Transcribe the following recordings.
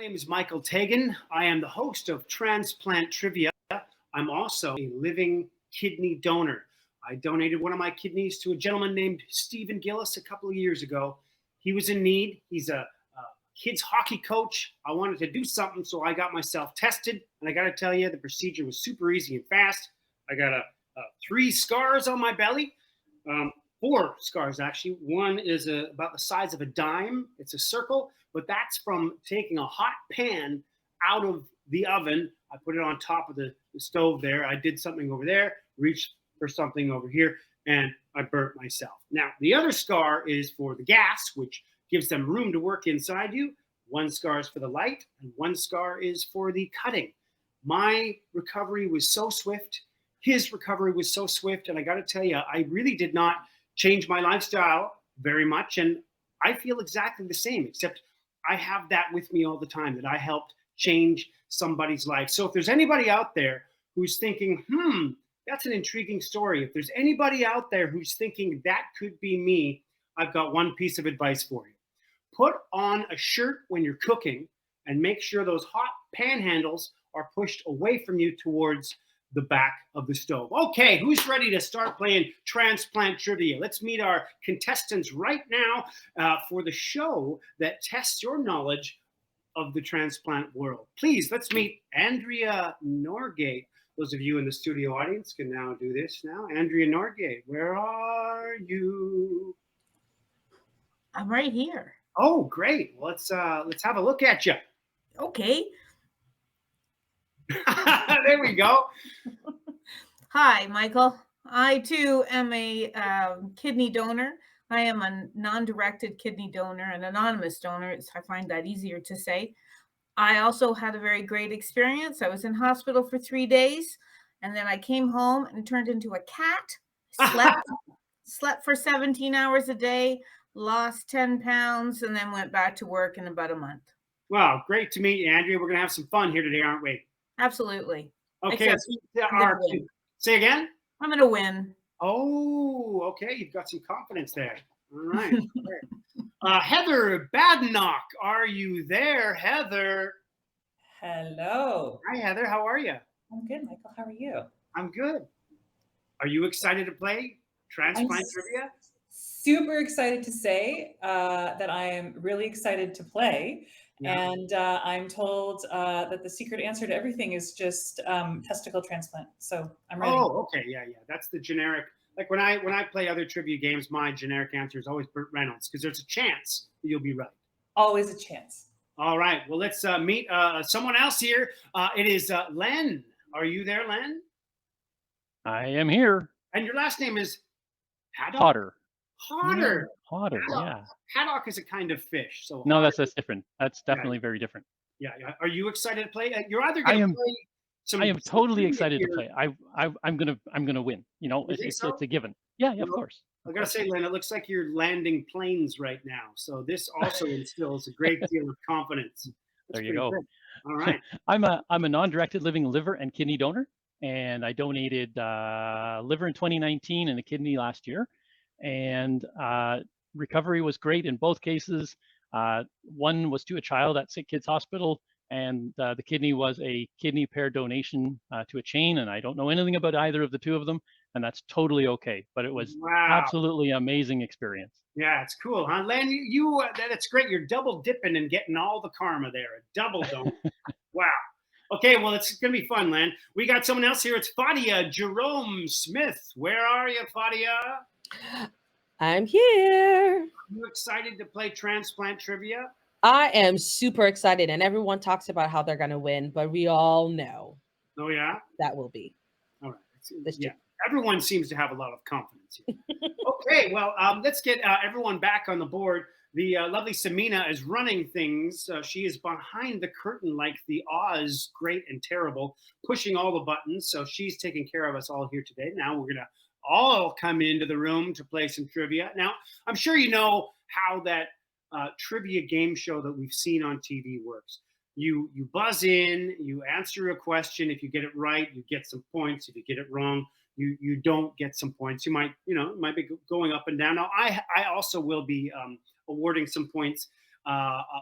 name is Michael Tagan. I am the host of Transplant Trivia. I'm also a living kidney donor. I donated one of my kidneys to a gentleman named Stephen Gillis a couple of years ago. He was in need. He's a kids hockey coach. I wanted to do something, so I got myself tested. And I got to tell you, the procedure was super easy and fast. I got 3 scars on my belly. 4 scars, actually. One is about the size of a dime. It's a circle, but that's from taking a hot pan out of the oven. I put it on top of the stove there. I did something over there, reached for something over here, and I burnt myself. Now, the other scar is for the gas, which gives them room to work inside you. 1 scar is for the light, and 1 scar is for the cutting. My recovery was so swift. His recovery was so swift. And I got to tell you, I really did not change my lifestyle very much. And I feel exactly the same, except I have that with me all the time, that I helped change somebody's life. So if there's anybody out there who's thinking, that's an intriguing story. If there's anybody out there who's thinking that could be me, I've got one piece of advice for you. Put on a shirt when you're cooking and make sure those hot pan handles are pushed away from you towards the back of the stove. Okay, who's ready to start playing Transplant Trivia? Let's meet our contestants right now for the show that tests your knowledge of the transplant world. Please, let's meet Andrea Norgate. Those of you in the studio audience can now do this now. Andrea Norgate, where are you? I'm right here. Oh, great. Well, let's have a look at you. Okay. There we go. Hi, Michael. I too am a kidney donor. I am a non-directed kidney donor, an anonymous donor. I find that easier to say. I also had a very great experience. I was in hospital for 3 days, and then I came home and turned into a cat. Slept for 17 hours a day, lost 10 pounds, and then went back to work in about a month. Wow, great to meet you, Andrea. We're going to have some fun here today, aren't we? Absolutely. Okay, say again? I'm going to win. Oh, okay. You've got some confidence there. All right. Heather Badenoch, are you there, Heather? Hello. Hi, Heather. How are you? I'm good, Michael. How are you? I'm good. Are you excited to play Transplant Trivia? Super excited to say that I am really excited to play. Yeah. And I'm told that the secret answer to everything is just testicle transplant. So I'm ready. Oh, okay. Yeah. That's the generic. Like when I play other trivia games, my generic answer is always Burt Reynolds, because there's a chance that you'll be right. Always a chance. All right. Well, let's meet someone else here. It is Len. Are you there, Len? I am here. And your last name is Hodder. Hodder. Hodder, yeah. Haddock is a kind of fish. So no, that's different. That's definitely very different. Yeah. Are you excited to play? You're either going to play. I am totally excited to play. I'm gonna win. You know, it's a given. Yeah, of course. I gotta say, Len, it looks like you're landing planes right now. So this also instills a great deal of confidence. There you go. Good. All right. I'm a non-directed living liver and kidney donor, and I donated liver in 2019 and a kidney last year, and recovery was great in both cases. One was to a child at Sick Kids Hospital, and the kidney was a kidney pair donation to a chain, and I don't know anything about either of the two of them, and that's totally okay. But it was absolutely amazing experience. Yeah, it's cool, huh? Len, you that's great. You're double dipping and getting all the karma there. A double donut. Wow. Okay, well, it's going to be fun, Len. We got someone else here. It's Fadia Jerome Smith. Where are you, Fadia? I'm here. Are you excited to play Transplant Trivia? I am super excited, and everyone talks about how they're going to win, but we all know. Oh, yeah? That will be. All right. Yeah. Everyone seems to have a lot of confidence here. Okay, well, let's get everyone back on the board. The lovely Samina is running things. She is behind the curtain like the Oz Great and Terrible, pushing all the buttons. So she's taking care of us all here today. Now we're going to all come into the room to play some trivia. Now, I'm sure you know how that trivia game show that we've seen on TV works. You buzz in, you answer a question. If you get it right, you get some points. If you get it wrong, you don't get some points. You might be going up and down. Now, I also will be awarding some points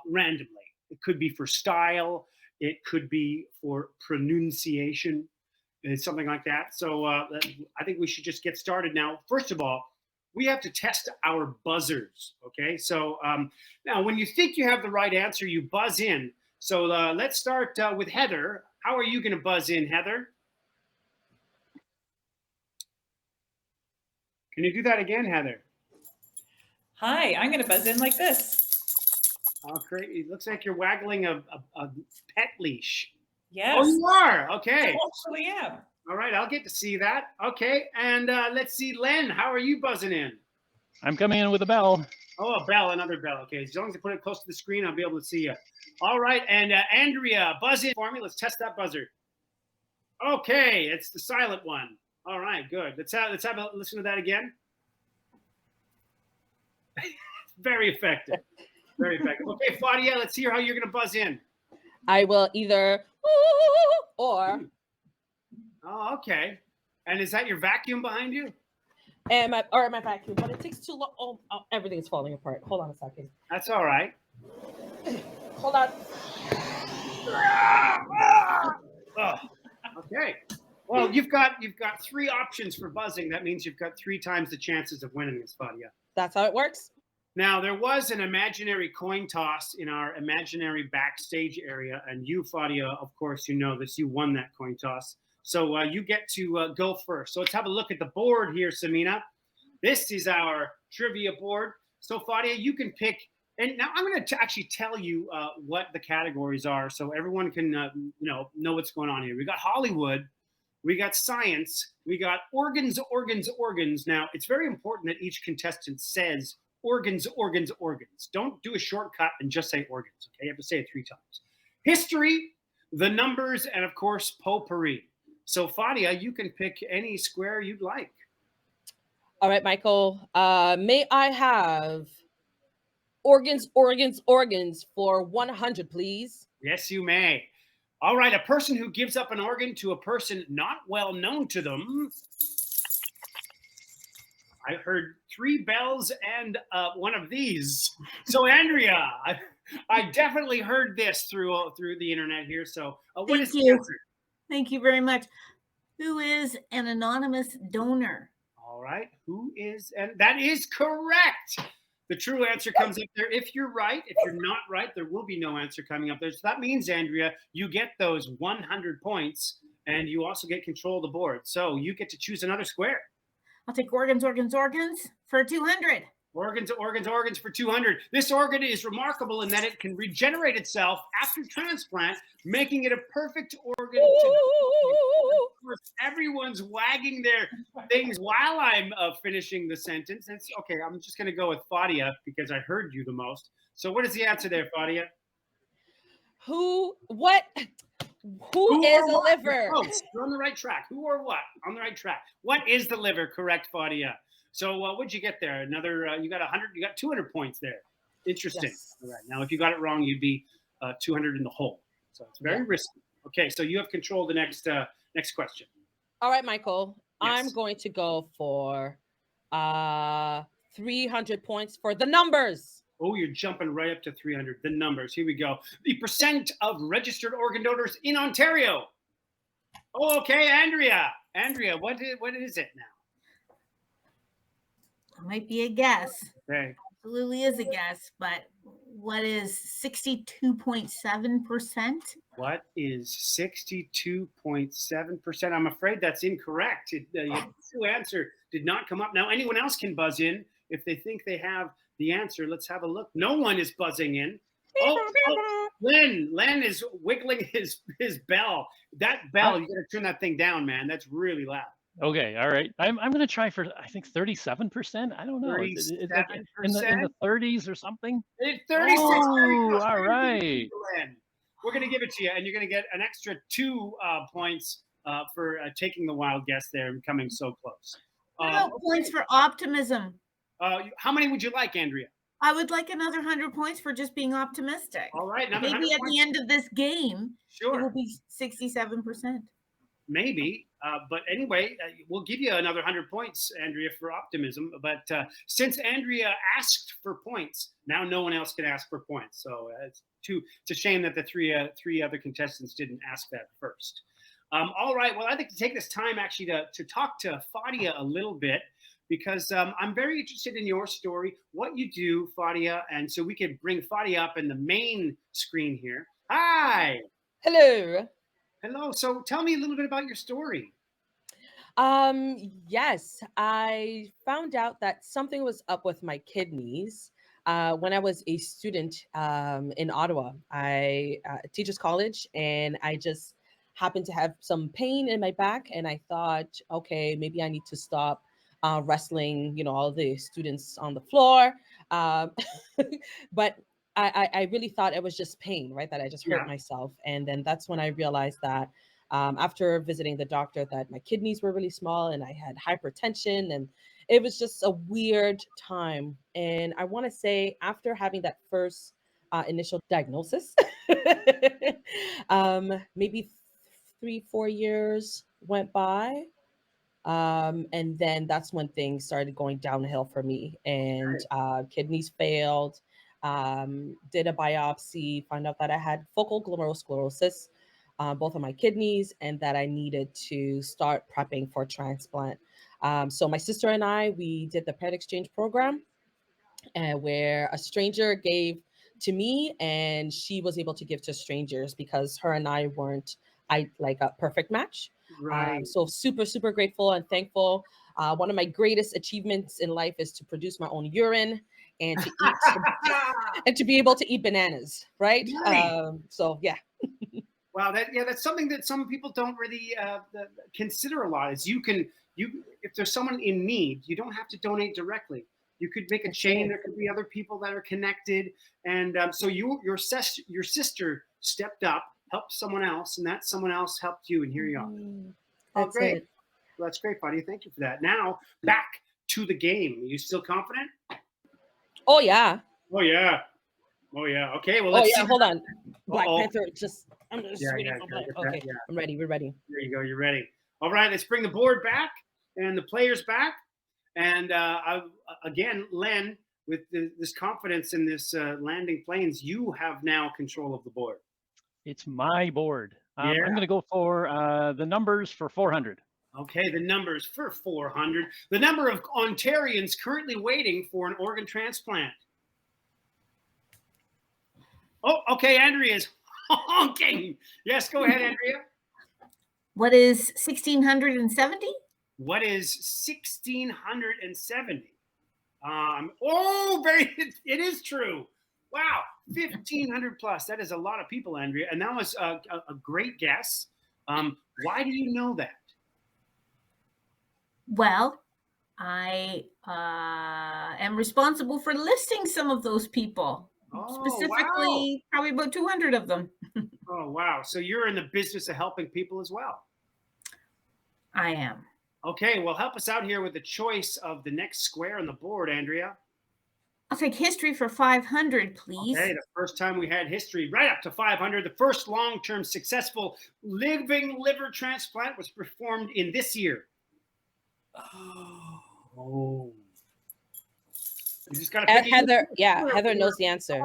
randomly. It could be for style. It could be for pronunciation. It's something like that. So I think we should just get started now. First of all, we have to test our buzzers. Okay. So now when you think you have the right answer, you buzz in. So let's start with Heather. How are you going to buzz in, Heather? Can you do that again, Heather? Hi, I'm going to buzz in like this. Oh, great. It looks like you're waggling a pet leash. Yes. Oh, you are? Okay. I actually am. All right, I'll get to see that. Okay, and let's see, Len, how are you buzzing in? I'm coming in with a bell. Oh, a bell, another bell. Okay, as long as I put it close to the screen, I'll be able to see you. All right, and Andrea, buzz in for me. Let's test that buzzer. Okay, it's the silent one. All right, good. Let's have a listen to that again. Very effective. Very effective. Okay, Fadia, let's hear how you're going to buzz in. I will either ooh, or Oh, okay. And is that your vacuum behind you? and my vacuum, but it takes too long. Oh, everything's falling apart. Hold on a second. That's all right. Hold on. Oh, okay. Well, you've got 3 options for buzzing. That means you've got 3 times the chances of winning this, Fadia. That's how it works. Now, there was an imaginary coin toss in our imaginary backstage area, and you, Fadia, of course, you know this. You won that coin toss. So you get to go first. So let's have a look at the board here, Samina. This is our trivia board. So, Fadia, you can pick. And now I'm going to actually tell you what the categories are so everyone can know what's going on here. We got Hollywood. We got science. We got organs, organs, organs. Now, it's very important that each contestant says organs, organs, organs. Don't do a shortcut and just say organs, okay? You have to say it 3 times. History, the numbers, and of course, potpourri. So, Fadia, you can pick any square you'd like. All right, Michael. May I have organs, organs, organs for 100, please? Yes, you may. All right, a person who gives up an organ to a person not well known to them. I heard 3 bells and one of these. So, Andrea, I definitely heard this through the internet here. So, what is the answer? Thank you very much. Who is an anonymous donor? All right, who is, and that is correct. The true answer comes up there if you're right. If you're not right, there will be no answer coming up there. So that means, Andrea, you get those 100 points, and you also get control of the board. So you get to choose another square. I'll take organs, organs, organs for 200. Organs, organs, organs for 200. This organ is remarkable in that it can regenerate itself after transplant, making it a perfect organ. Of course, everyone's wagging their things while I'm finishing the sentence. It's okay. I'm just going to go with Fadia because I heard you the most. So what is the answer there, Fadia? Who is a liver? Oh, you're on the right track. Who or what? On the right track. What is the liver? Correct, Fadia. So what'd you get there? Another, you got 100, you got 200 points there. Interesting. Yes. All right. Now, if you got it wrong, you'd be 200 in the hole. So it's very risky. Okay. So you have control of the next question. All right, Michael. Yes. I'm going to go for 300 points for the numbers. Oh, you're jumping right up to 300. The numbers. Here we go. The percent of registered organ donors in Ontario. Oh, okay, Andrea. Andrea, what is it now? It might be a guess. Okay. Absolutely is a guess, but what is 62.7%? What is 62.7%? I'm afraid that's incorrect. Your true answer did not come up. Now, anyone else can buzz in if they think they have the answer. Let's have a look. No one is buzzing in. Oh, Len is wiggling his bell. That bell, you got to turn that thing down, man. That's really loud. Okay, all right. I'm going to try for, I think, 37%. I don't know. Is it like in the 30s or something? It's 36. Oh, all right. Len. We're going to give it to you, and you're going to get an extra 2 points for taking the wild guess there and coming so close. Points for optimism. How many would you like, Andrea? I would like another 100 points for just being optimistic. All right. Maybe at the end of this game, sure, it will be 67%. Maybe. But anyway, we'll give you another 100 points, Andrea, for optimism. But since Andrea asked for points, now no one else can ask for points. So it's It's a shame that the three other contestants didn't ask that first. All right. Well, I'd like to take this time actually to talk to Fadia a little bit, because I'm very interested in your story, what you do, Fadia, and so we can bring Fadia up in the main screen here. Hi. Hello. Hello. So tell me a little bit about your story. Yes, I found out that something was up with my kidneys when I was a student in Ottawa. I teachers college, and I just happened to have some pain in my back, and I thought, okay, maybe I need to stop wrestling, all the students on the floor. Um, but I really thought it was just pain, right? That I just hurt Yeah. myself, and then that's when I realized that after visiting the doctor, that my kidneys were really small and I had hypertension, and it was just a weird time. And I want to say, after having that first initial diagnosis, maybe 3-4 years went by, and then that's when things started going downhill for me, and kidneys failed. Did a biopsy, found out that I had focal glomerulosclerosis, both of my kidneys, and that I needed to start prepping for transplant. So my sister and I, we did the pet exchange program, where a stranger gave to me, and she was able to give to strangers, because her and I weren't like a perfect match. Right. So super, super grateful and thankful. One of my greatest achievements in life is to produce my own urine and to eat and to be able to eat bananas, right? Nice. So yeah. Wow, that's something that some people don't really consider a lot. Is if there's someone in need, you don't have to donate directly. You could make a chain. There could be other people that are connected, and so your sister stepped up, helped someone else, and that someone else helped you, and here you are. That's great. it. Well, that's great, buddy. Thank you for that. Now back to the game. Are you still confident? Oh yeah. Oh yeah. Oh yeah. Okay. Well, Oh let's yeah. see. Hold on. Black Uh-oh. Panther. I'm just Yeah, waiting yeah, for yeah, Black. Okay. yeah. I'm ready. We're ready. There you go. You're ready. All right. Let's bring the board back and the players back. And again, Len, with this confidence in this landing planes, you have now control of the board. It's my board. Yeah. I'm going to go for the numbers for 400. Okay, the numbers for 400. The number of Ontarians currently waiting for an organ transplant. Oh, okay, Andrea's honking. Yes, go ahead, Andrea. What is 1,670? What is 1,670? It is true. Wow, 1,500 plus. That is a lot of people, Andrea. And that was a great guess. Why do you know that? Well, I am responsible for listing some of those people. Specifically, probably about 200 of them. Oh, wow. So you're in the business of helping people as well. I am. Okay, well, help us out here with the choice of the next square on the board, Andrea. I'll take history for 500, please. Okay, the first time we had history, right up to 500. The first long-term successful living liver transplant was performed in this year. Oh. You just gotta pick Heather, Heather knows the answer.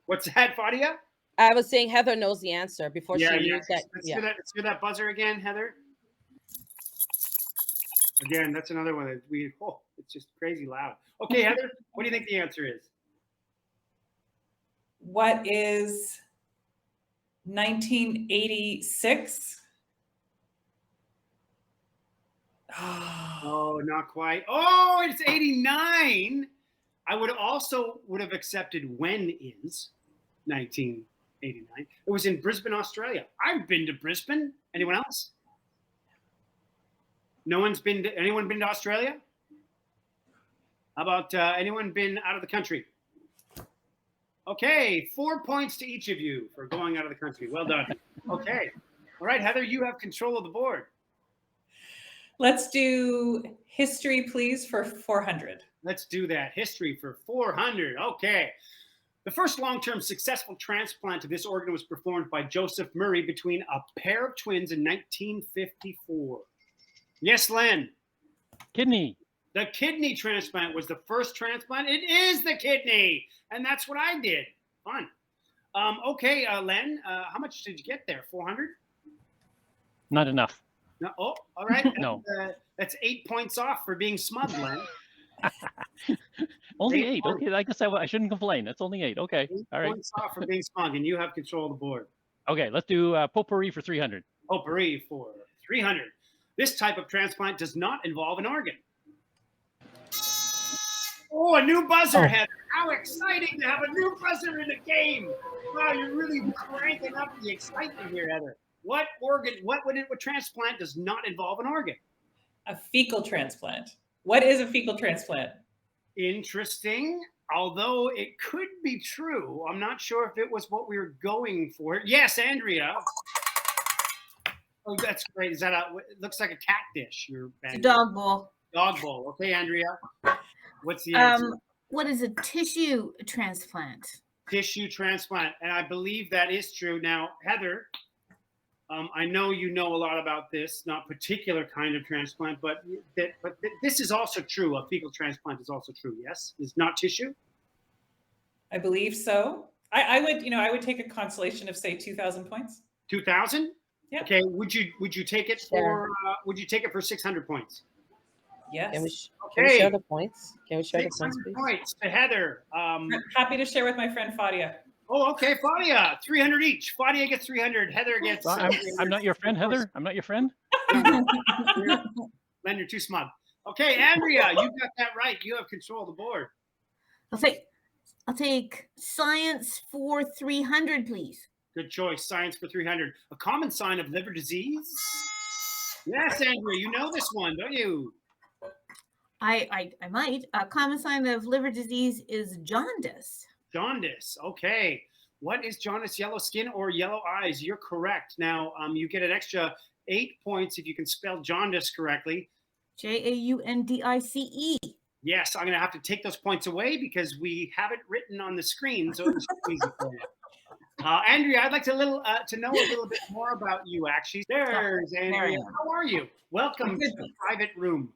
What's that, Fadia? I was saying Heather knows the answer before she knew that. Let's hear that buzzer again, Heather. Again, that's another one that it's just crazy loud. Okay, Heather, what do you think the answer is? What is 1986? Oh, not quite. Oh, it's 89. I would have accepted when is 1989. It was in Brisbane, Australia. I've been to Brisbane. Anyone else? Anyone been to Australia? How about anyone been out of the country? Okay, 4 points to each of you for going out of the country. Well done. Okay. All right, Heather, you have control of the board. Let's do history, please, for 400. Let's do that. History for 400. Okay. The first long-term successful transplant of this organ was performed by Joseph Murray between a pair of twins in 1954. Yes, Len. Kidney. The kidney transplant was the first transplant. It is the kidney. And that's what I did. Fun. Okay, Len, how much did you get there? 400? Not enough. No. Oh, all right. No. That's 8 points off for being smug, Len. Only 8 8. points. Okay, I guess I shouldn't complain. That's only 8. Okay. 8 All right. points off for being smug, and you have control of the board. Okay, let's do potpourri for 300. Potpourri for 300. This type of transplant does not involve an organ. Oh, a new buzzer, Heather. How exciting to have a new buzzer in the game. Wow, you're really cranking up the excitement here, Heather. What transplant does not involve an organ? A fecal transplant. What is a fecal transplant? Interesting. Although it could be true. I'm not sure if it was what we were going for. Yes, Andrea. Oh, that's great. Is that it looks like a cat dish. It's a dog bowl. Dog bowl. Okay, Andrea. What's the answer? What is a tissue transplant? Tissue transplant. And I believe that is true. Now, Heather, I know you know a lot about this, not particular kind of transplant, but this is also true. A fecal transplant is also true. Yes, it's not tissue. I believe so. I would take a consolation of say 2,000 points. 2,000. Yeah. Okay. Would you take it for? Would you take it for 600 points? Yes. Can we share the points? Can we share the points, 600 please? points to Heather. I'm happy to share with my friend Fadia. Oh, okay, Fadia, 300 each. Fadia gets 300. Heather gets. I'm not your friend, Heather. I'm not your friend. Len, you're too smug. Okay, Andrea, you got that right. You have control of the board. I'll take science for 300, please. Good choice. Science for 300. A common sign of liver disease. Yes, Andrea, you know this one, don't you? I might. A common sign of liver disease is jaundice. Jaundice. Okay. What is jaundice? Yellow skin or yellow eyes? You're correct. Now, you get an extra 8 points if you can spell jaundice correctly. Jaundice. Yes, I'm going to have to take those points away because we have it written on the screen, so it's easy for you. Andrea, I'd like to know a little bit more about you, actually. There's Andrea. How are you? Welcome to the private room.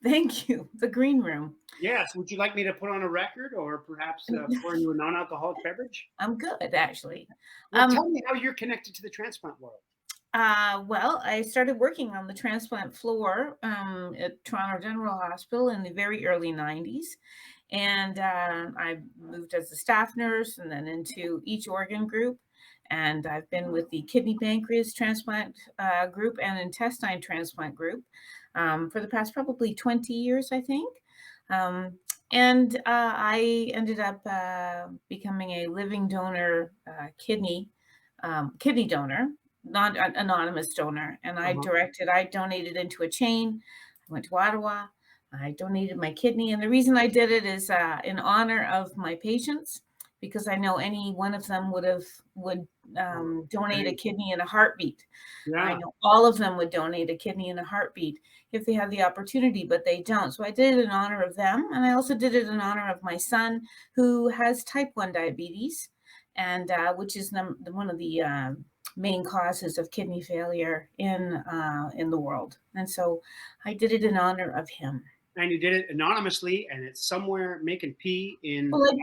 Thank you. The green room. Yes. Would you like me to put on a record or perhaps pour you a non-alcoholic beverage? I'm good, actually. Well, tell me how you're connected to the transplant world. Well, I started working on the transplant floor at Toronto General Hospital in the very early 90s. And I moved as a staff nurse and then into each organ group. And I've been with the kidney pancreas transplant group and intestine transplant group for the past probably 20 years, I think. And I ended up becoming a living donor kidney donor, not an anonymous donor. And I donated into a chain. I went to Ottawa. I donated my kidney. And the reason I did it is in honor of my patients, because I know any one of them would donate a kidney in a heartbeat. Yeah. I know all of them would donate a kidney in a heartbeat if they had the opportunity, but they don't. So I did it in honor of them. And I also did it in honor of my son, who has type 1 diabetes, and which is one of the main causes of kidney failure in the world. And so I did it in honor of him. And you did it anonymously, and it's somewhere making pee in. Well,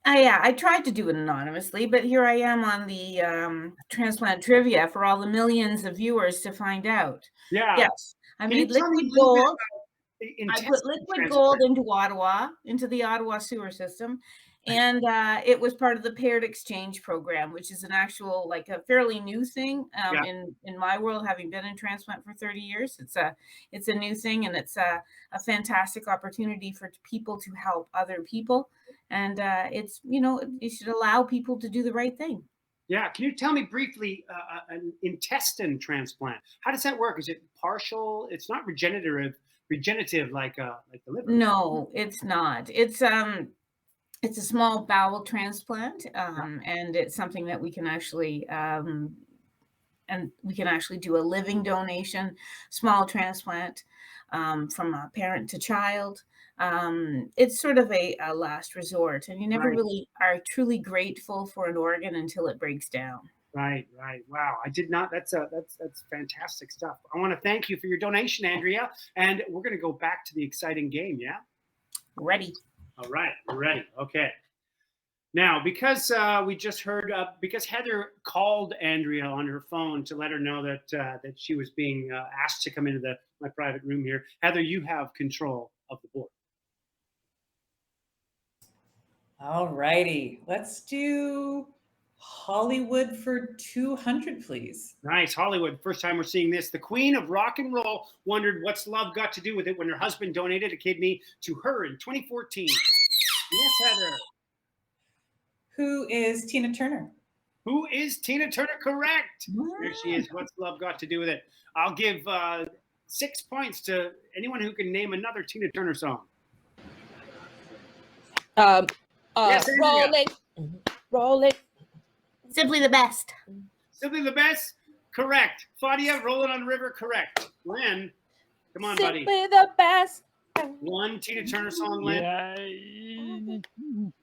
I tried to do it anonymously, but here I am on the transplant trivia for all the millions of viewers to find out. Yeah. Yes. I made liquid gold. I put liquid gold into Ottawa, into the Ottawa sewer system. And it was part of the paired exchange program, which is an actual, like a fairly new thing in my world, having been in transplant for 30 years. It's a new thing, and it's a fantastic opportunity for people to help other people. And it's, you should allow people to do the right thing. Yeah. Can you tell me briefly an intestine transplant? How does that work? Is it partial? It's not regenerative like the liver. No, it's not. It's a small bowel transplant, and it's something that we can actually do a living donation, small transplant from a parent to child. It's sort of a last resort, and you never really are truly grateful for an organ until it breaks down. Right. Wow. I did not. That's fantastic stuff. I want to thank you for your donation, Andrea. And we're going to go back to the exciting game. Yeah. Ready. All right. We're ready. Okay. Now, because we just heard, because Heather called Andrea on her phone to let her know that that she was being asked to come into my private room here. Heather, you have control of the board. All righty. Let's do Hollywood for 200, please. Nice, Hollywood. First time we're seeing this. The queen of rock and roll wondered what's love got to do with it when her husband donated a kidney to her in 2014. Yes, Heather. Who is Tina Turner? Who is Tina Turner? Correct. There she is. What's love got to do with it? I'll give 6 points to anyone who can name another Tina Turner song. Yes, Andrea. Rolling. Simply the best. Simply the best? Correct. Fadia, Rolling on the River? Correct. Len, come on, buddy. Simply the best. One Tina Turner song, Len. Yeah,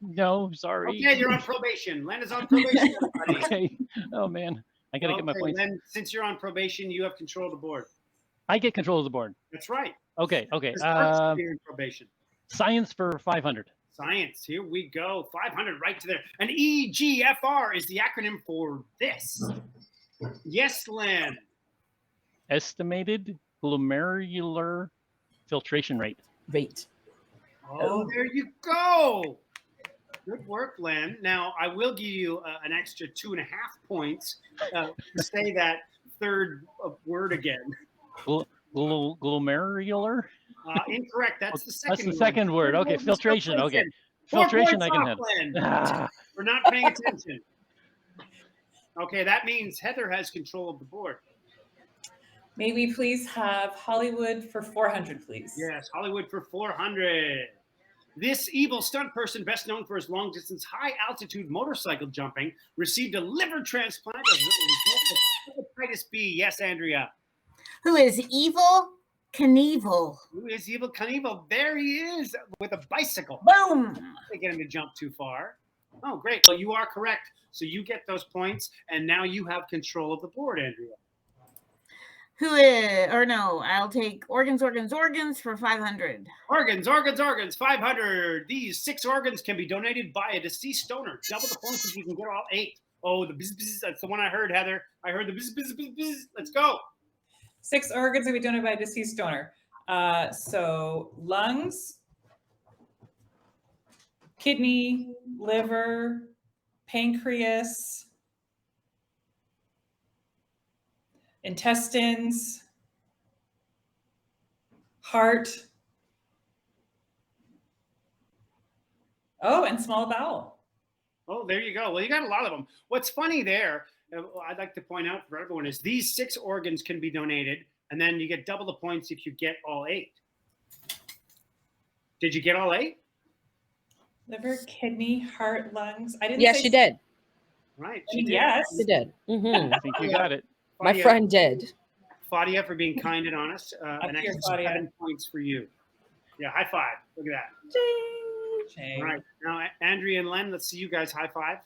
no, sorry. Okay, you're on probation. Len is on probation, everybody. Okay. Oh man, I gotta get my points. Len, since you're on probation, you have control of the board. I get control of the board. That's right. Okay. Okay. This person's in probation. Science for 500. Science. Here we go. 500 right to there. An EGFR is the acronym for this. Yes, Len. Estimated glomerular filtration rate. Oh, there you go. Good work, Len. Now, I will give you an extra 2.5 points to say that third word again. Glomerular? Incorrect. That's the second word. That's the second word. Okay, filtration. Okay. Filtration I can have. We're not paying attention. Okay, that means Heather has control of the board. May we please have Hollywood for 400, please? Yes, Hollywood for 400. This evil stunt person, best known for his long-distance, high-altitude motorcycle jumping, received a liver transplant as a result of hepatitis B. Yes, Andrea. Who is Evil Knievel? Who is Evil Knievel? There he is with a bicycle. Boom! They get him to jump too far. Oh, great. Well, you are correct. So you get those points, and now you have control of the board, Andrea. Who is, or no, I'll take organs for 500. Organs, 500. These 6 organs can be donated by a deceased donor. Double the points if you can get all 8. Oh, the bzz, that's the one I heard, Heather. I heard the bzz. Let's go. 6 organs will be donated by a deceased donor. So lungs, kidney, liver, pancreas, intestines, heart. Oh, and small bowel. Oh, there you go. Well, you got a lot of them. What's funny there, I'd like to point out for everyone, is these 6 organs can be donated, and then you get double the points if you get all 8. Did you get all 8? Liver, kidney, heart, lungs. I didn't. Yes, say she did. Right. She did. Yes. She did. I think you got it. My friend did. Fadia for being kind and honest. An here, extra Fadia. 7 points for you. Yeah, high five. Look at that. Ching. All right. Now, Andrea and Len, let's see you guys high five.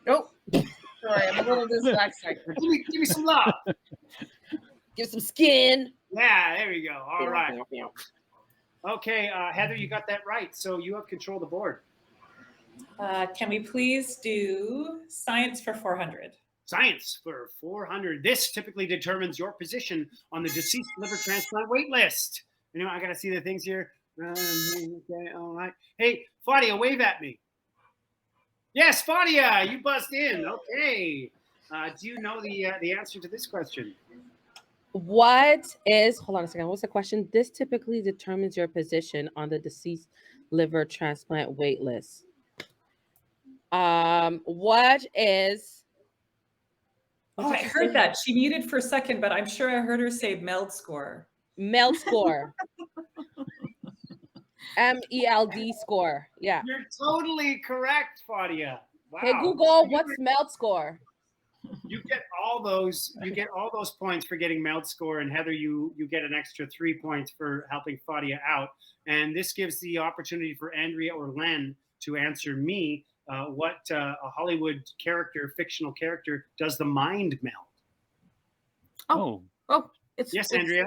Oh, sorry, I'm a little dyslexic. Give me some love. Give some skin. Yeah, there we go. All right. Okay, Heather, you got that right. So you have control of the board. Can we please do science for 400? Science for 400. This typically determines your position on the deceased liver transplant wait list. You know, I got to see the things here. Okay, all right. Hey, Fadia, wave at me. Yes, Fadia, you buzzed in. Okay. Do you know the answer to this question? What is, hold on a second, what's the question? This typically determines your position on the deceased liver transplant wait list. What is? Oh, I heard that. She muted for a second, but I'm sure I heard her say MELD score. MELD score. MELD score. Yeah. You're totally correct, Fadia. Wow. Hey Google, what's MELD score? You get all those. You get all those points for getting MELD score, and Heather, you get an extra 3 points for helping Fadia out. And this gives the opportunity for Andrea or Len to answer me. What a Hollywood character, fictional character, does the mind meld? Oh, it's Yes, it's Andrea.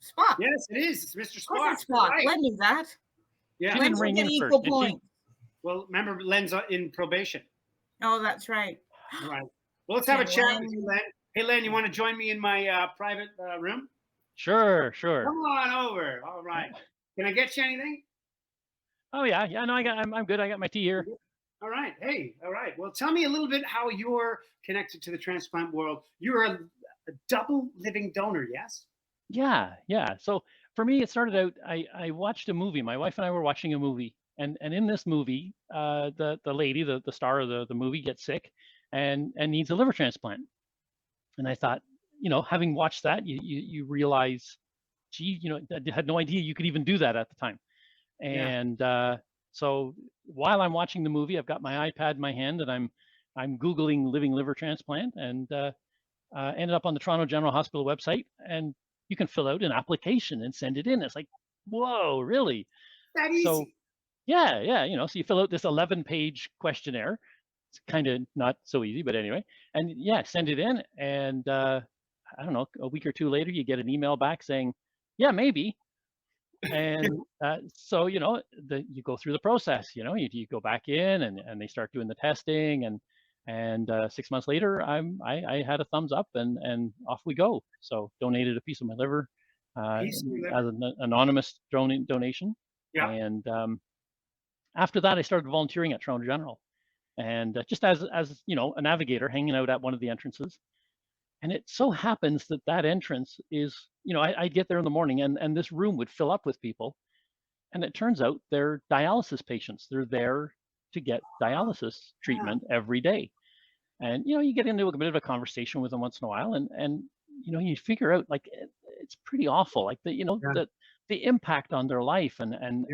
Spock. Yes, it is. It's Mr. Of course Spock. it's Spock. Right. Len knew that. Yeah. You Len didn't ring get in equal first, did you? points. Well, remember, Len's in probation. Oh, that's right. All right. Well, let's have a Can chat with Len- you, Len. Hey, Len, you want to join me in my private room? Sure. Come on over. All right. Can I get you anything? Oh yeah. No, I'm good. I got my tea here. All right. Hey, all right. Well, tell me a little bit how you're connected to the transplant world. You're a double living donor, yes? Yeah. So for me, it started out. I watched a movie. My wife and I were watching a movie, and in this movie, the lady, the star of the movie, gets sick, and needs a liver transplant. And I thought, having watched that, you realize, gee, I had no idea you could even do that at the time. And so while I'm watching the movie, I've got my iPad in my hand, and I'm Googling living liver transplant, and ended up on the Toronto General Hospital website, and you can fill out an application and send it in. It's like, whoa, really? That easy. So yeah. So you fill out this 11-page questionnaire. It's kind of not so easy, but anyway, and send it in, and I don't know, a week or two later, you get an email back saying, yeah, maybe. And so you go through the process. You go back in, and they start doing the testing, and 6 months later, I had a thumbs up, and off we go. So donated a piece of my liver as an anonymous donation. Yeah. And after that, I started volunteering at Toronto General, and just as a navigator, hanging out at one of the entrances. And it so happens that entrance is, I'd get there in the morning, and this room would fill up with people. And it turns out they're dialysis patients. They're there to get dialysis treatment every day. And, you get into a bit of a conversation with them once in a while, and you figure out, like, it's pretty awful, like the impact on their life. And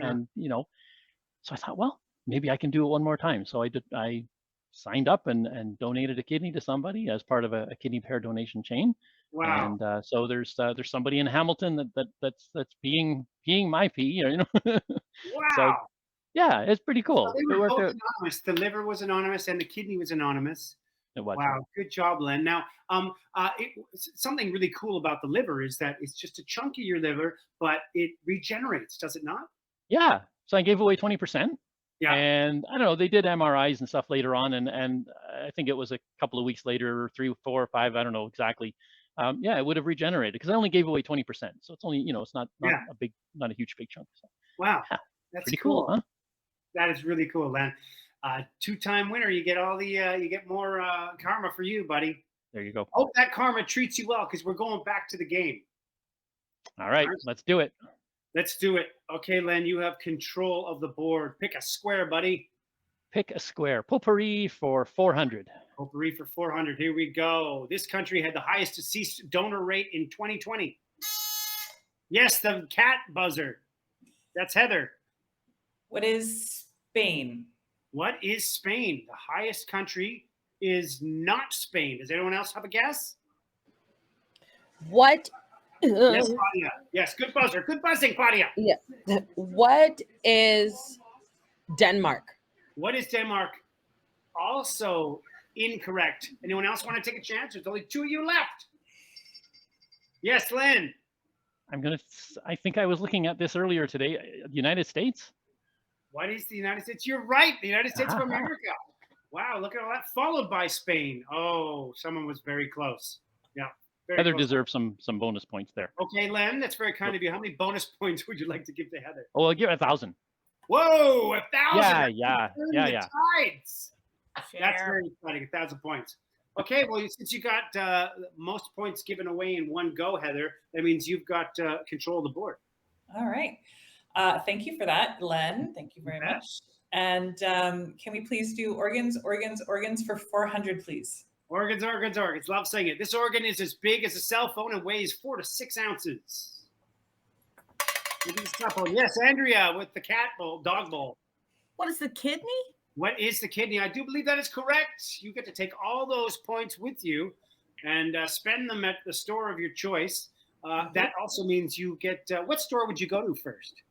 so I thought, well, maybe I can do it one more time. So I signed up and donated a kidney to somebody as part of a kidney pair donation chain. Wow. And so there's somebody in Hamilton that's peeing my pee. Wow. So yeah, it's pretty cool. So they It were worked both out. anonymous. The liver was anonymous and the kidney was anonymous. Wow, good job, Len. Now, something really cool about the liver is that it's just a chunk of your liver, but it regenerates, does it not? Yeah. So I gave away 20%. Yeah. And I don't know, they did MRIs and stuff later on, and I think it was a couple of weeks later, 3, 4, or 5, I don't know exactly. It would have regenerated because I only gave away 20%. So it's only, it's not a huge big chunk. So, wow, yeah, that's pretty cool, huh? That is really cool, Len. 2-time winner. You get all the you get more karma for you, buddy. There you go. Hope that karma treats you well, because we're going back to the game. All right, let's do it. Let's do it. Okay, Len, you have control of the board. Pick a square, buddy. Pick a square. Potpourri for 400. Potpourri for 400. Here we go. This country had the highest deceased donor rate in 2020. Yes, the cat buzzer. That's Heather. What is Spain? What is Spain? The highest country is not Spain. Does anyone else have a guess? What? Yes, Claudia. Yes, good buzzer. Good buzzing, Claudia. Yeah. What is Denmark? What is Denmark? Also incorrect. Anyone else want to take a chance? There's only 2 of you left. Yes, Len. I think I was looking at this earlier today. United States? What is the United States? You're right. The United States of America. Wow, look at all that. Followed by Spain. Oh, someone was very close. Yeah. Heather deserves some bonus points there. Okay, Len, that's very kind of you. How many bonus points would you like to give to Heather? Oh, I'll give 1,000. Whoa, 1,000. Yeah. Tides. Share. That's very exciting. 1,000 points. Okay, well, since you got most points given away in one go, Heather, that means you've got control of the board. All right. Thank you for that, Len. Thank you very much. And can we please do organs for 400, please? Organs. Love saying it. This organ is as big as a cell phone and weighs 4 to 6 ounces. Yes, Andrea with the dog bowl. What is the kidney? What is the kidney? I do believe that is correct. You get to take all those points with you and spend them at the store of your choice. That also means you get, what store would you go to first?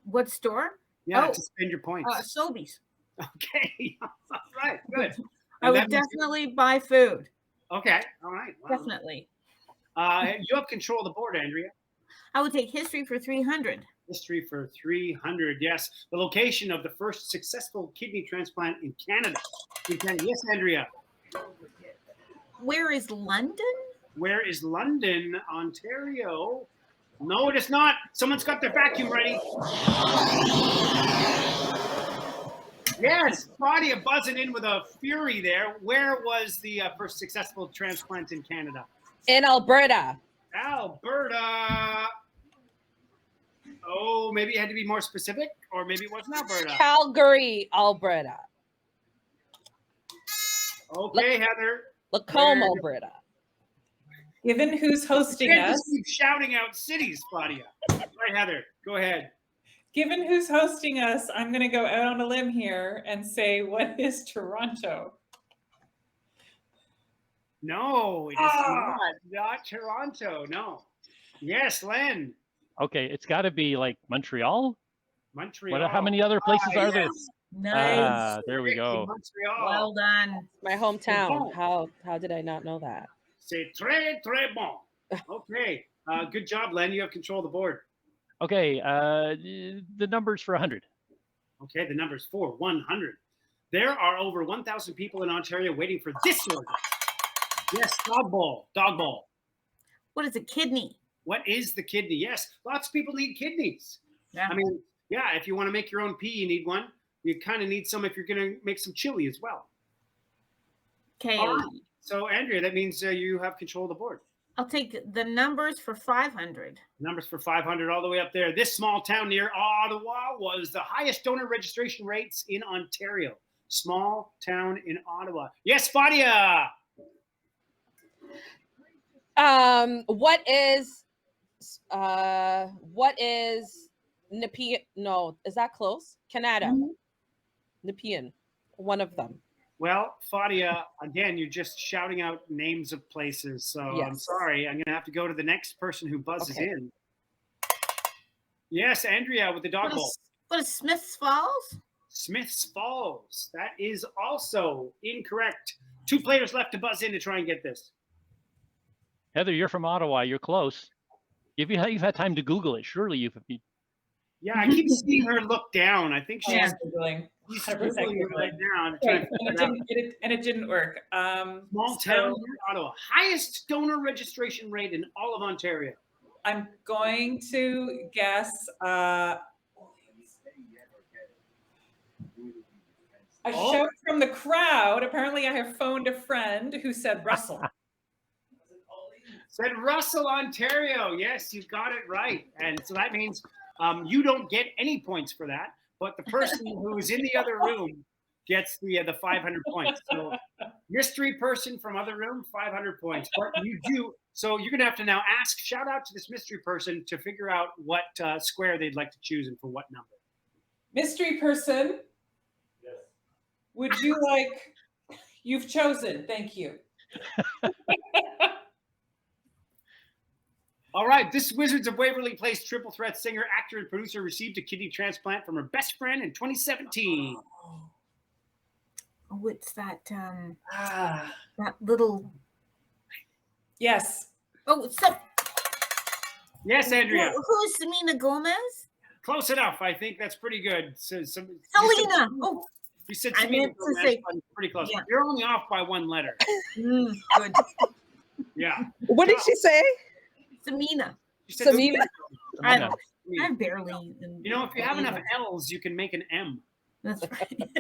What store? Yeah, to spend your points. Sobeys. Okay, all right, good. I would definitely buy food. Okay, all right. Wow. Definitely. You have control of the board, Andrea. I would take history for 300. History for 300. Yes. The location of the first successful kidney transplant in Canada. Yes, Andrea. Where is London? Where is London, Ontario? No, it is not. Someone's got their vacuum ready. Yes, Claudia buzzing in with a fury there. Where was the first successful transplant in Canada? In Alberta. Alberta. Oh, maybe it had to be more specific, or maybe it wasn't Alberta. Calgary, Alberta. Okay, Heather. Lacombe, Alberta. Given who's hosting You can't us, just keep shouting out cities, Claudia. Right, Heather, go ahead. given who's hosting us, I'm going to go out on a limb here and say, what is Toronto? No, it is not Toronto. No. Yes, Len. Okay, it's got to be like Montreal. Montreal. How many other places are there? Nice. There we go. Montreal. Well done. My hometown. How did I not know that? C'est très, très bon. Okay. Good job, Len. You have control of the board. Okay, the numbers for 100. Okay, the number's for 100. There are over 1,000 people in Ontario waiting for this order. Yes, dog bowl. Dog bowl. What is a kidney? What is the kidney? Yes, lots of people need kidneys. Yeah. I mean, yeah, if you want to make your own pee, you need one. You kind of need some if you're going to make some chili as well. Okay. All right. So, Andrea, that means you have control of the board. I'll take the numbers for 500. Numbers for 500 all the way up there. This small town near Ottawa was the highest donor registration rates in Ontario. Small town in Ottawa. Yes, Fadia. What is Nepean? No, is that close? Canada. Mhm. Nepean. One of them. Well, Fadia, again, you're just shouting out names of places. So I'm Yes. sorry. I'm going to have to go to the next person who buzzes Okay. in. Yes, Andrea with the dog bowl. What is Smiths Falls? Smiths Falls. That is also incorrect. 2 players left to buzz in to try and get this. Heather, you're from Ottawa. You're close. You've had time to Google it. Surely you've. Yeah, I keep seeing her look down. I think she's Yeah, Googling. she's 100% Googling it right now. to try and figure it out. And it didn't work. Small town near Ottawa. Highest donor registration rate in all of Ontario. I'm going to guess a Oh. shout from the crowd. Apparently, I have phoned a friend who said Russell. Said Russell, Ontario. Yes, you got it right. And so that means you don't get any points for that, but the person who's in the other room gets the 500 points. So mystery person from other room, 500 points. But you do. So you're going to have to now shout out to this mystery person to figure out what square they'd like to choose and for what number. Mystery person. Yes. Would you like? You've chosen. Thank you. All right, this Wizards of Waverly Place triple threat singer, actor, and producer received a kidney transplant from her best friend in 2017. Oh, it's that Ah. that little. Yes. Oh, so Yes, Andrea. who's Selena Gomez? Close enough. I think that's pretty good. So, Selena. Oh, You said I Selena meant to Gomez, say- but pretty close. yeah. You're only off by 1 letter. good. Yeah. What did she say? Selena. You said Samina. I Yeah. I barely. You know, if you have enough L's, you can make an M. That's right.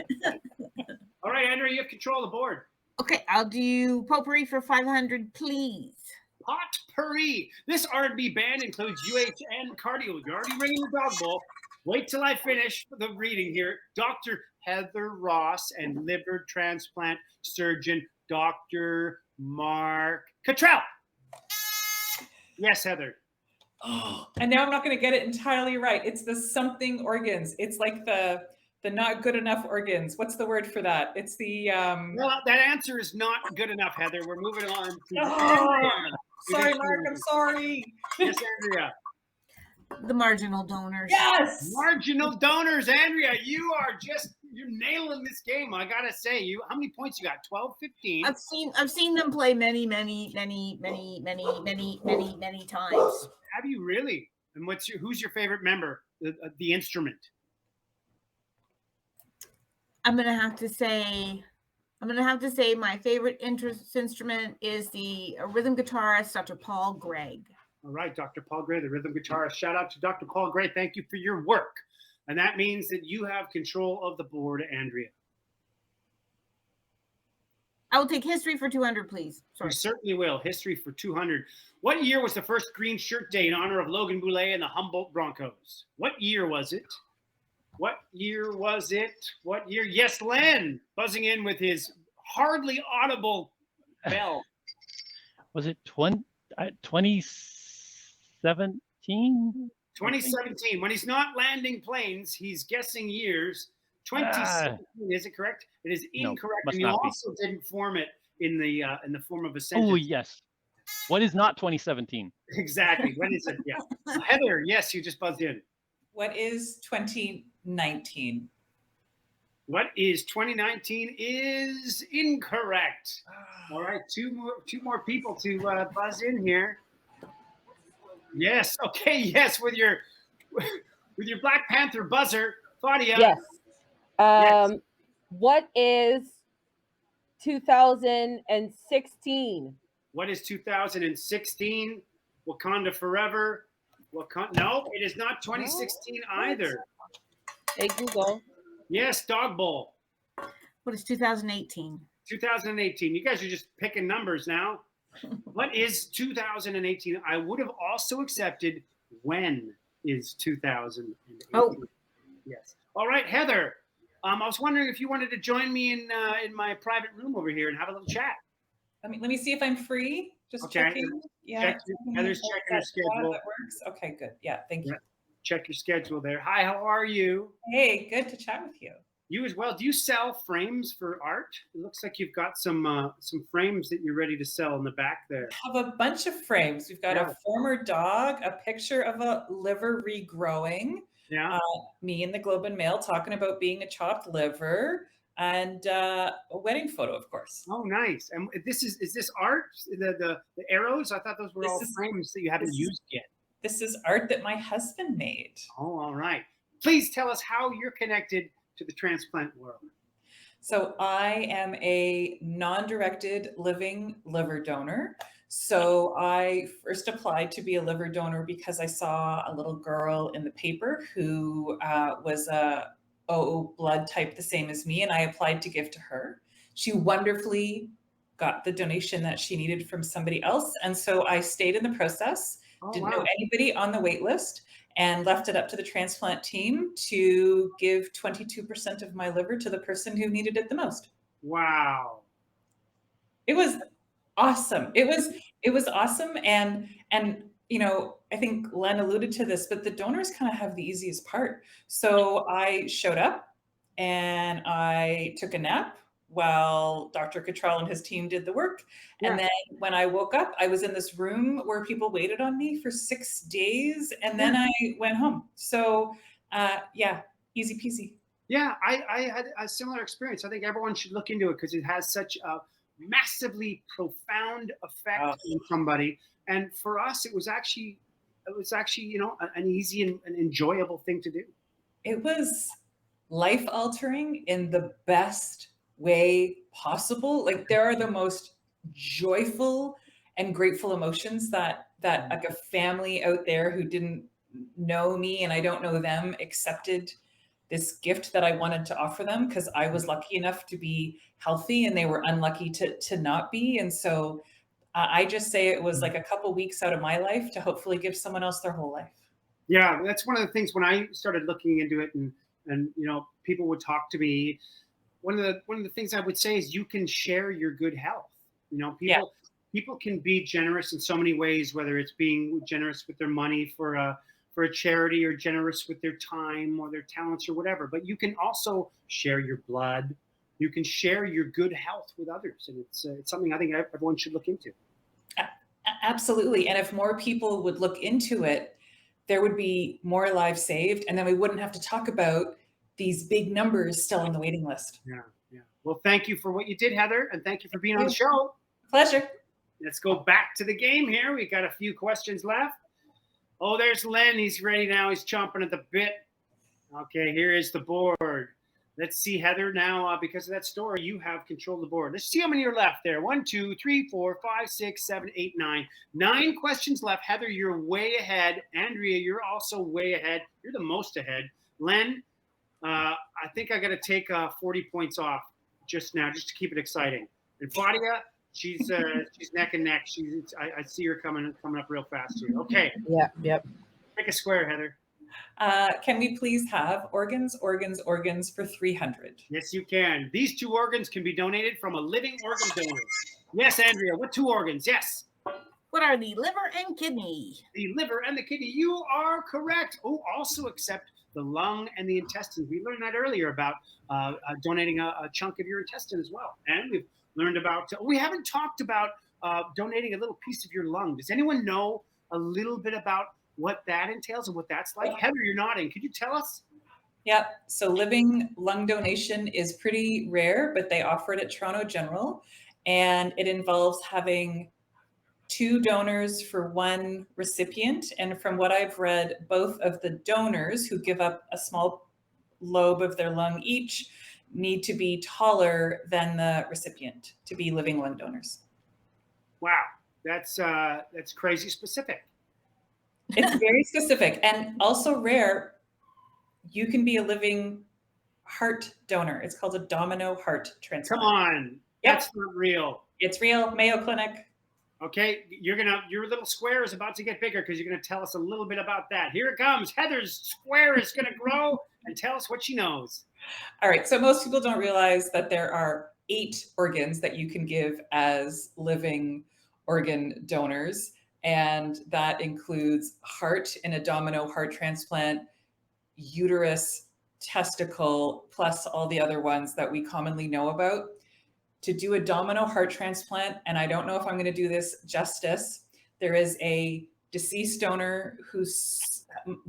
All right, Andrea, you have control of the board. Okay, I'll do potpourri for 500, please. Potpourri. This R&B band includes UHN cardio. You're already ringing the dog bowl. Wait till I finish the reading here. Dr. Heather Ross and liver transplant surgeon Dr. Mark Cottrell. Yes, Heather. Oh, and now I'm not going to get it entirely right. It's the something organs. It's like the not good enough organs. What's the word for that? It's the Well, that answer is not good enough, Heather. We're moving on to Oh, sorry, Mark. I'm sorry. Yes, Andrea. The marginal donors. Yes. Marginal donors, Andrea. You are just You're nailing this game. I gotta say, how many points you got? 12, 15? I've seen them play many times. Have you really? And who's your favorite member? The instrument. I'm gonna have to say my favorite instrument is the rhythm guitarist, Dr. Paul Gregg. All right, Dr. Paul Gray, the rhythm guitarist. Shout out to Dr. Paul Gray. Thank you for your work. And that means that you have control of the board, Andrea. I will take history for 200, please. Sorry. You certainly will. History for 200. What year was the first Green Shirt Day in honor of Logan Boulet and the Humboldt Broncos? What year was it? What year was it? What year? Yes, Len, buzzing in with his hardly audible bell. Was it 2017? 2017. When he's not landing planes, he's guessing years. 2017, is it correct? It is incorrect. No, and you also didn't form it in the form of a sentence. Oh, yes. What is not 2017? Exactly. When is it? Yeah. Heather, yes, you just buzzed in. What is 2019? What is 2019 is incorrect. All right, two more people to buzz in here. Yes. Okay. Yes, with your Black Panther buzzer, Claudia. Yes. Yes. What is 2016? What is 2016? Wakanda Forever. No, it is not 2016 either. Hey, Google. Yes, Dog Bowl. What is 2018? 2018. You guys are just picking numbers now. What is 2018? I would have also accepted when is 2018. Oh. Yes. All right, Heather. I was wondering if you wanted to join me in my private room over here and have a little chat. Let me see if I'm free. Just Okay. checking. Yeah. Heather's checking her schedule. That works. Okay, good. Yeah, thank you. Check your schedule there. Hi, how are you? Hey, good to chat with you. You as well. Do you sell frames for art? It looks like you've got some frames that you're ready to sell in the back there. We have a bunch of frames. We've got a former dog, a picture of a liver regrowing. Yeah. Me in the Globe and Mail talking about being a chopped liver, and a wedding photo, of course. Oh, nice. And is this art? The arrows? I thought those were all frames that you haven't used yet. This is art that my husband made. Oh, all right. Please tell us how you're connected to the transplant world. So I am a non-directed living liver donor. So I first applied to be a liver donor because I saw a little girl in the paper who was a O blood type the same as me, and I applied to give to her. She wonderfully got the donation that she needed from somebody else, and so I stayed in the process. Didn't know anybody on the wait list, and left it up to the transplant team to give 22% of my liver to the person who needed it the most. Wow. It was awesome. It was awesome. And you know, I think Len alluded to this, but the donors kind of have the easiest part. So I showed up and I took a nap while Dr. Cottrell and his team did the work. And then when I woke up, I was in this room where people waited on me for 6 days, and then I went home. So yeah, easy peasy. Yeah, I had a similar experience. I think everyone should look into it because it has such a massively profound effect on somebody. And for us, it was actually, you know, an easy and an enjoyable thing to do. It was life altering in the best way possible. Like, there are the most joyful and grateful emotions that like a family out there who didn't know me and I don't know them accepted this gift that I wanted to offer them, because I was lucky enough to be healthy and they were unlucky to not be. And so I just say it was like a couple weeks out of my life to hopefully give someone else their whole life. Yeah, that's one of the things when I started looking into it, and you know, people would talk to me. One of the things I would say is you can share your good health. You know, people can be generous in so many ways, whether it's being generous with their money for a charity, or generous with their time or their talents or whatever. But you can also share your blood. You can share your good health with others, and it's something I think everyone should look into. Absolutely. And if more people would look into it, there would be more lives saved, and then we wouldn't have to talk about these big numbers still on the waiting list. Yeah. Well, thank you for what you did, Heather, and thank you for being on the show. Pleasure. Let's go back to the game here. We got a few questions left. Oh, there's Len. He's ready now. He's chomping at the bit. Okay, here is the board. Let's see, Heather. Now, because of that story, you have control of the board. Let's see how many are left there. 1, 2, 3, 4, 5, 6, 7, 8, 9. 9 questions left. Heather, you're way ahead. Andrea, you're also way ahead. You're the most ahead. Len, I think I got to take 40 points off just now, just to keep it exciting. And Fadia, she's neck and neck. I see her coming up real fast here. Okay. Yep. Pick a square, Heather. Can we please have organs for 300? Yes, you can. These 2 organs can be donated from a living organ donor. Yes, Andrea. What 2 organs? Yes. What are the liver and kidney? The liver and the kidney. You are correct. Oh, also accept the lung and the intestines. We learned that earlier about donating a chunk of your intestine as well. And we've learned about, we haven't talked about donating a little piece of your lung. Does anyone know a little bit about what that entails and what that's like? Heather, you're nodding. Could you tell us? Yep. So living lung donation is pretty rare, but they offer it at Toronto General. And it involves having 2 donors for 1 recipient. And from what I've read, both of the donors who give up a small lobe of their lung each need to be taller than the recipient to be living lung donors. Wow, that's crazy specific. It's very specific and also rare. You can be a living heart donor. It's called a domino heart transplant. Come on, Yep. That's not real. It's real. Mayo Clinic. Okay, your little square is about to get bigger because you're gonna tell us a little bit about that. Here it comes. Heather's square is gonna grow and tell us what she knows. All right. So most people don't realize that there are 8 organs that you can give as living organ donors. And that includes heart in a domino heart transplant, uterus, testicle, plus all the other ones that we commonly know about. To do a domino heart transplant, and I don't know if I'm going to do this justice, there is a deceased donor who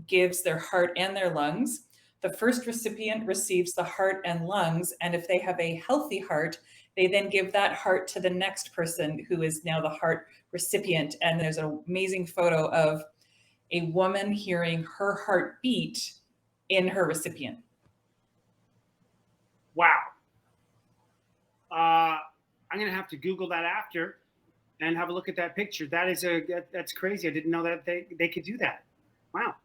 gives their heart and their lungs. The first recipient receives the heart and lungs, and if they have a healthy heart, they then give that heart to the next person who is now the heart recipient. And there's an amazing photo of a woman hearing her heart beat in her recipient. Wow. I'm gonna have to Google that after and have a look at that picture. That's crazy. I didn't know that they could do that. Wow.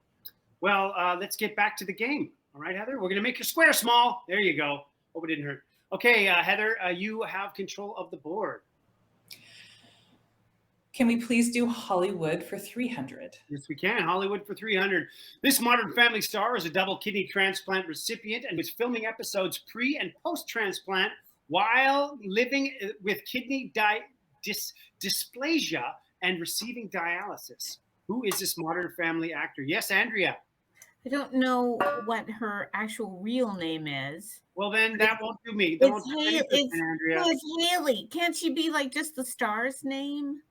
Well, let's get back to the game. All right, Heather, we're gonna make your square small. There you go. Hope it didn't hurt. Okay, Heather, you have control of the board. Can we please do Hollywood for 300? Yes, we can. Hollywood for 300. This Modern Family star is a double kidney transplant recipient and was filming episodes pre and post transplant while living with kidney dysplasia and receiving dialysis. Who is this Modern Family actor? Yes, Andrea. I don't know what her actual real name is. Well, then that won't do me. It's Haley. Can't she be like just the star's name?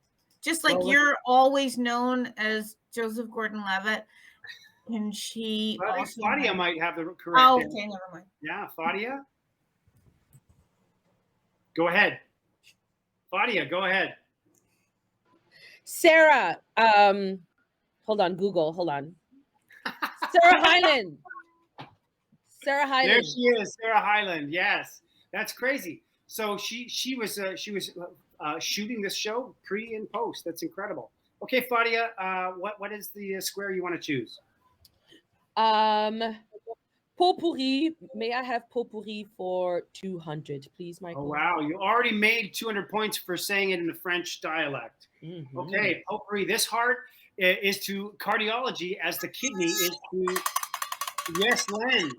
Just like you're always known as Joseph Gordon-Levitt. And she I think Fadia might have the correct Oh, name. okay, never mind. Yeah, Fadia? Go ahead. Fadia, go ahead. Sarah, hold on, Google, hold on. Sarah Hyland. Sarah Hyland. There she is, Sarah Hyland. Yes, that's crazy. So she was shooting this show pre and post. That's incredible. Okay, Fadia, what is the square you want to choose? Potpourri. May I have potpourri for 200, please, Michael? Oh wow, you already made 200 points for saying it in the French dialect. Mm-hmm. Okay, potpourri. This heart is to cardiology as the kidney is to yes, Len.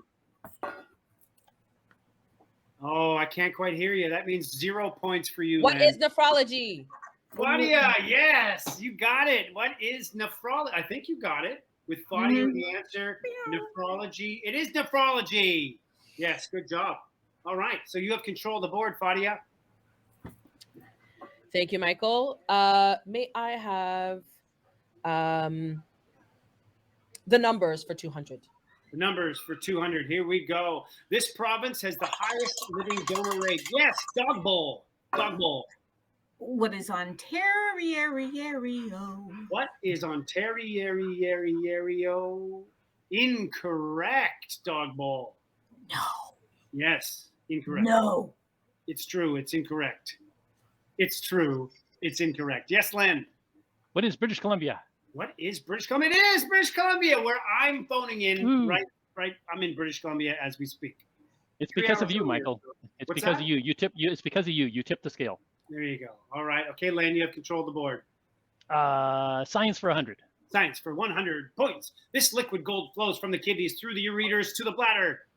Oh, I can't quite hear you. That means 0 points for you. What Len. is nephrology? Fadia, yes, you got it. What is nephrology? I think you got it. With Fadia, the answer, nephrology. It is nephrology. Yes, good job. All right, so you have control of the board, Fadia. Thank you, Michael. May I have the numbers for 200? The numbers for 200. Here we go. This province has the highest living donor rate. Yes, Dog Bowl. Dog Bowl. What is Ontario? What is Ontario? Incorrect, Dog Bowl. No. Yes, incorrect. No. It's true. It's incorrect. It's true. It's incorrect. Yes, Len. What is British Columbia? What is British Columbia? It is British Columbia, where I'm phoning in. Ooh. Right. I'm in British Columbia as we speak. It's 3 because of hours you, earlier. Michael. It's What's because that? of you. It's because of you. You tipped the scale. There you go. All right. Okay, Len, you have control of the board. Science for 100. Science for 100 points. This liquid gold flows from the kidneys through the ureters to the bladder.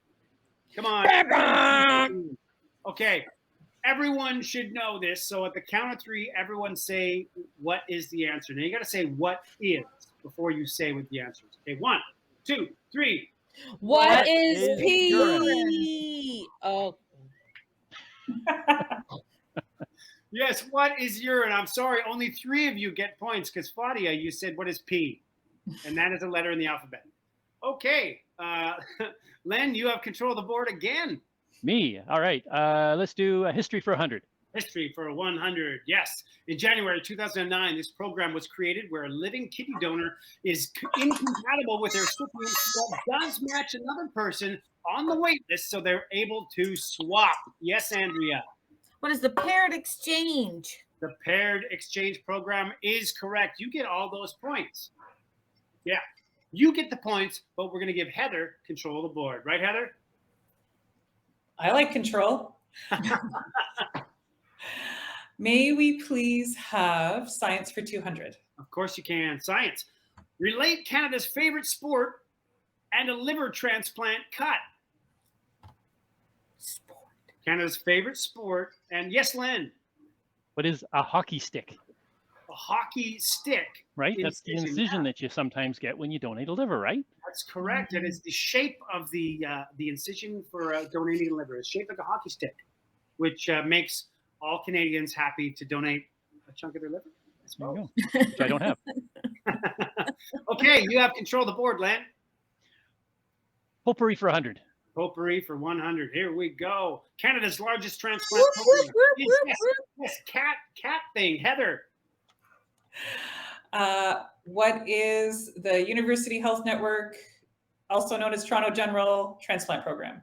Come on. Okay. Everyone should know this. So at the count of 3, everyone say what is the answer. Now you got to say what is before you say what the answer is. Okay, 1, 2, 3. What is is P? urine? Oh, Yes, what is urine? I'm sorry, only 3 of you get points because Fadia, you said what is P? And that is a letter in the alphabet. Okay. Len, you have control of the board again. Me. All right. Let's do history for 100. History for 100. Yes. In January 2009, this program was created where a living kidney donor is incompatible with their recipient but does match another person on the wait list so they're able to swap. Yes, Andrea. What is the paired exchange? The paired exchange program is correct. You get all those points. Yeah. You get the points, but we're going to give Heather control of the board. Right, Heather? I like control. May we please have science for 200? Of course you can. Science. Relate Canada's favorite sport and a liver transplant cut. Sport. Canada's favorite sport. And yes, Len, What is a hockey stick? a hockey stick. Right? That's the incision that you sometimes get when you donate a liver, right? That's correct. It is the shape of the incision for donating a liver. It's shaped like a hockey stick, which makes all Canadians happy to donate a chunk of their liver. There you go. Which I don't have. Okay, you have control of the board, Len. Potpourri for 100. Potpourri for 100. Here we go. Canada's largest transplant program. Yes, cat thing. Heather. What is the University Health Network, also known as Toronto General Transplant Program?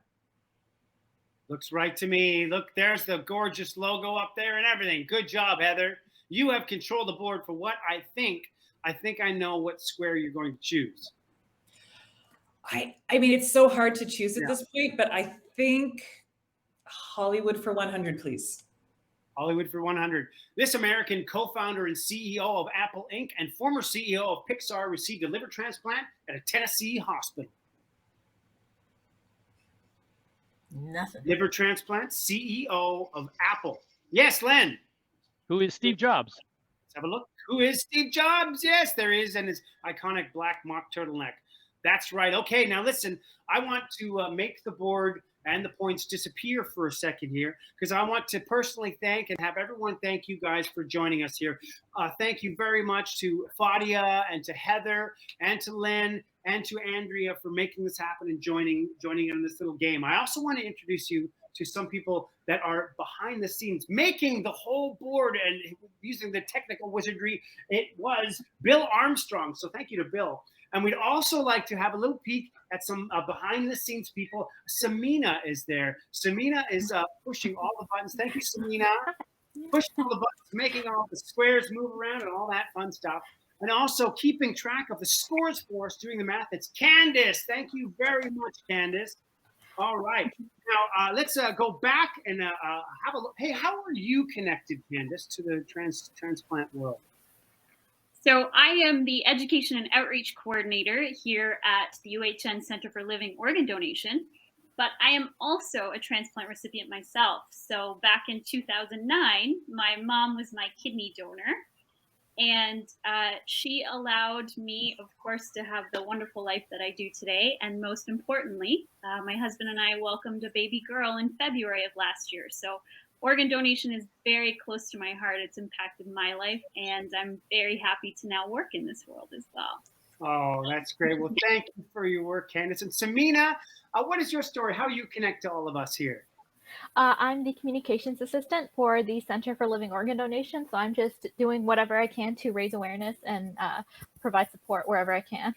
Looks right to me. Look, there's the gorgeous logo up there and everything. Good job, Heather. You have control of the board for what I think. I think I know what square you're going to choose. I mean, it's so hard to choose at this point, but I think Hollywood for 100, please. Hollywood for 100. This American co-founder and CEO of Apple Inc. and former CEO of Pixar received a liver transplant at a Tennessee hospital. Nothing. Liver transplant, CEO of Apple. Yes, Len. Who is Steve Jobs? Let's have a look. Who is Steve Jobs? Yes, there is, and his iconic black mock turtleneck. That's right. Okay, now listen, I want to make the board and the points disappear for a second here because I want to personally thank and have everyone thank you guys for joining us here. Thank you very much to Fadia and to Heather and to Len and to Andrea for making this happen and joining in this little game. I also want to introduce you to some people that are behind the scenes making the whole board and using the technical wizardry. It was Bill Armstrong. So thank you to Bill. And we'd also like to have a little peek at some behind the scenes people. Samina is there. Samina is pushing all the buttons. Thank you, Samina. Pushing all the buttons, making all the squares move around and all that fun stuff. And also keeping track of the scores for us, doing the math. It's Candace. Thank you very much, Candace. All right. Now, let's go back and have a look. Hey, how are you connected, Candace, to the transplant world? So I am the Education and Outreach Coordinator here at the UHN Center for Living Organ Donation, but I am also a transplant recipient myself. So back in 2009, my mom was my kidney donor, and she allowed me, of course, to have the wonderful life that I do today. And most importantly, my husband and I welcomed a baby girl in February of last year. So organ donation is very close to my heart. It's impacted my life, and I'm very happy to now work in this world as well. Oh, that's great. Well, thank you for your work, Candace. And Samina, what is your story? How you connect to all of us here? I'm the communications assistant for the Center for Living Organ Donation, so I'm just doing whatever I can to raise awareness and provide support wherever I can.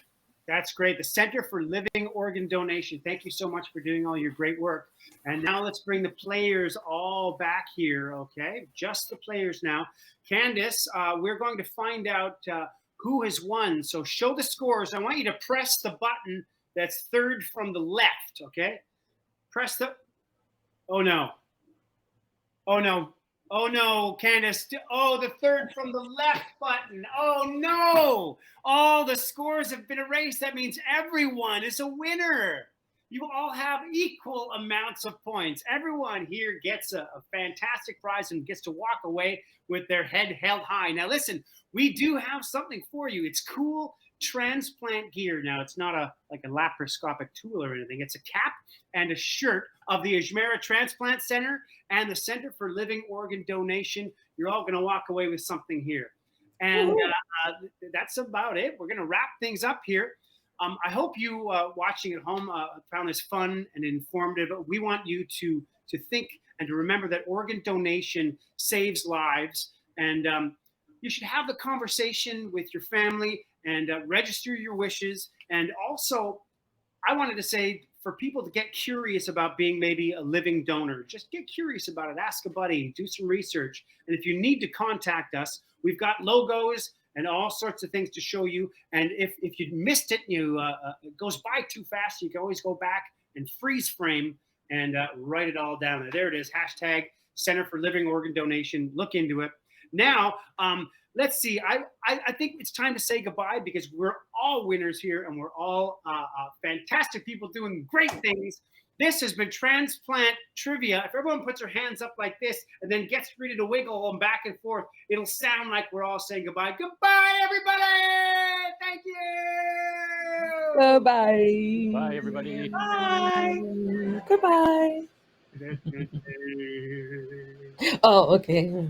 That's great. The Center for Living Organ Donation. Thank you so much for doing all your great work. And now let's bring the players all back here, okay? Just the players now. Candace, we're going to find out who has won. So show the scores. I want you to press the button that's third from the left, okay? Press the, oh no. Oh no. Oh no, Candace. Oh, the third from the left button. Oh no. All the scores have been erased. That means everyone is a winner. You all have equal amounts of points. Everyone here gets a fantastic prize and gets to walk away with their head held high. Now listen, we do have something for you. It's cool transplant gear. Now it's not like a laparoscopic tool or anything. It's a cap and a shirt of the Ajmera Transplant Center and the Center for Living Organ Donation. You're all going to walk away with something here. And that's about it. We're going to wrap things up here. I hope you watching at home found this fun and informative. We want you to think and to remember that organ donation saves lives. And you should have the conversation with your family and register your wishes. And also, I wanted to say for people to get curious about being maybe a living donor, just get curious about it. Ask a buddy, do some research. And if you need to contact us, we've got logos and all sorts of things to show you. And if you missed it, it goes by too fast, you can always go back and freeze frame and write it all down. There it is, hashtag Center for Living Organ Donation. Look into it. Now, let's see. I think it's time to say goodbye because we're all winners here and we're all fantastic people doing great things. This has been Transplant Trivia. If everyone puts their hands up like this and then gets ready to wiggle them back and forth, it'll sound like we're all saying goodbye. Goodbye, everybody! Thank you! Bye-bye. Bye, everybody. Bye. Goodbye. Oh, okay.